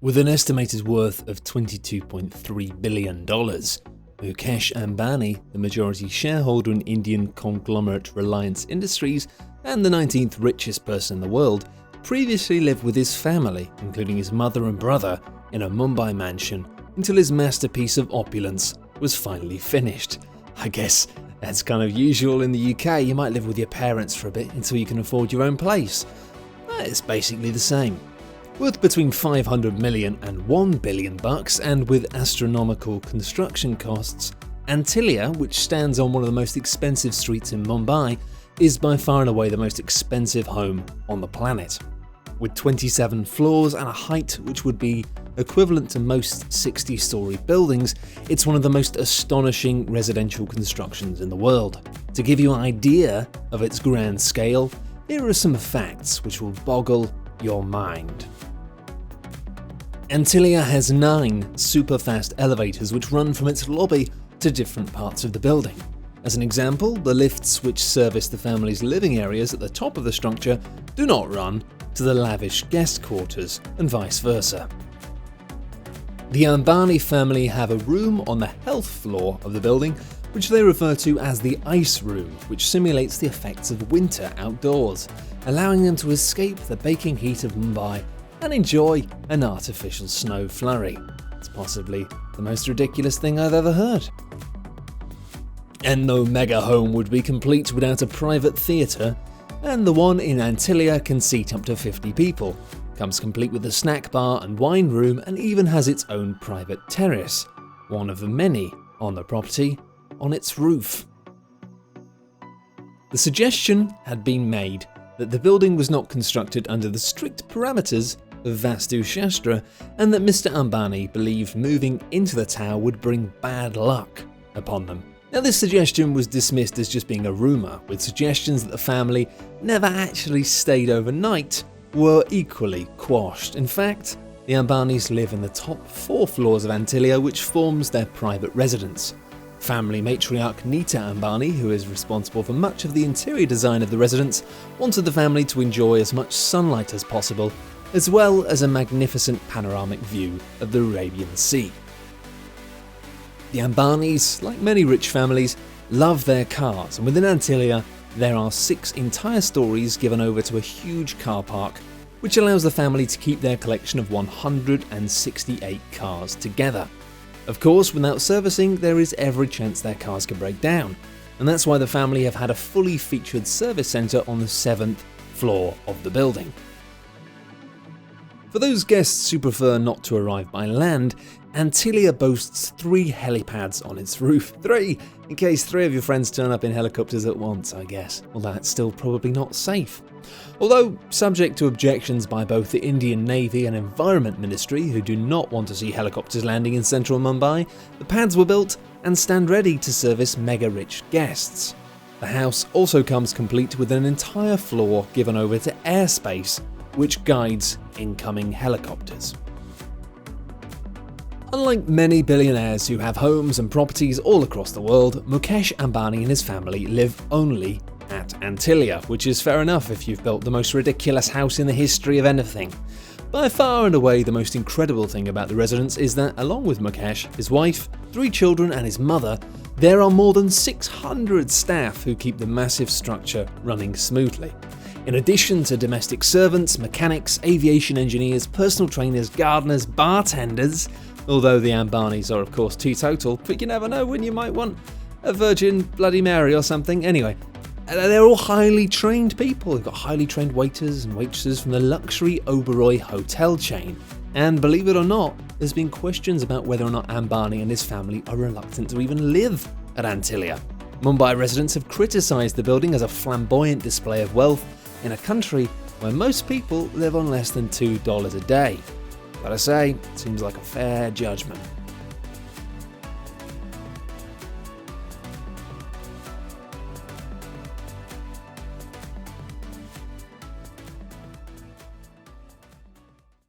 With an estimated worth of $22.3 billion, Mukesh Ambani, the majority shareholder in Indian conglomerate Reliance Industries and the 19th richest person in the world, previously lived with his family, including his mother and brother, in a Mumbai mansion until his masterpiece of opulence was finally finished. I guess that's kind of usual in the UK. You might live with your parents for a bit until you can afford your own place. It's basically the same. Worth between 500 million and $1 billion bucks, and with astronomical construction costs, Antilia, which stands on one of the most expensive streets in Mumbai, is by far and away the most expensive home on the planet. With 27 floors and a height which would be equivalent to most 60-story buildings, it's one of the most astonishing residential constructions in the world. To give you an idea of its grand scale, here are some facts which will boggle your mind. Antilia has 9 super-fast elevators which run from its lobby to different parts of the building. As an example, the lifts which service the family's living areas at the top of the structure do not run to the lavish guest quarters, and vice versa. The Ambani family have a room on the health floor of the building, which they refer to as the ice room, which simulates the effects of winter outdoors, allowing them to escape the baking heat of Mumbai and enjoy an artificial snow flurry. It's possibly the most ridiculous thing I've ever heard. And no mega home would be complete without a private theatre, and the one in Antilia can seat up to 50 people. Comes complete with a snack bar and wine room, and even has its own private terrace, one of the many on the property, on its roof. The suggestion had been made that the building was not constructed under the strict parameters of Vastu Shastra, and that Mr. Ambani believed moving into the tower would bring bad luck upon them. Now, this suggestion was dismissed as just being a rumour, with suggestions that the family never actually stayed overnight were equally quashed. In fact, the Ambanis live in the top 4 floors of Antilia, which forms their private residence. Family matriarch Nita Ambani, who is responsible for much of the interior design of the residence, wanted the family to enjoy as much sunlight as possible, as well as a magnificent panoramic view of the Arabian Sea. The Ambanis, like many rich families, love their cars, and within Antilia there are 6 entire stories given over to a huge car park, which allows the family to keep their collection of 168 cars together. Of course, without servicing, there is every chance their cars could break down, and that's why the family have had a fully featured service centre on the 7th floor of the building. For those guests who prefer not to arrive by land, Antilia boasts 3 helipads on its roof. 3, in case 3 of your friends turn up in helicopters at once, I guess. Although that's still probably not safe. Although, subject to objections by both the Indian Navy and Environment Ministry, who do not want to see helicopters landing in central Mumbai, the pads were built and stand ready to service mega-rich guests. The house also comes complete with an entire floor given over to airspace, which guides incoming helicopters. Unlike many billionaires who have homes and properties all across the world, Mukesh Ambani and his family live only at Antilia, which is fair enough if you've built the most ridiculous house in the history of anything. By far and away, the most incredible thing about the residence is that, along with Mukesh, his wife, 3 children and his mother, there are more than 600 staff who keep the massive structure running smoothly. In addition to domestic servants, mechanics, aviation engineers, personal trainers, gardeners, bartenders, although the Ambanis are of course teetotal, but you never know when you might want a Virgin Bloody Mary or something. Anyway, they're all highly trained people. They've got highly trained waiters and waitresses from the luxury Oberoi hotel chain. And believe it or not, there's been questions about whether or not Ambani and his family are reluctant to even live at Antilia. Mumbai residents have criticised the building as a flamboyant display of wealth in a country where most people live on less than $2 a day. But I say, it seems like a fair judgment.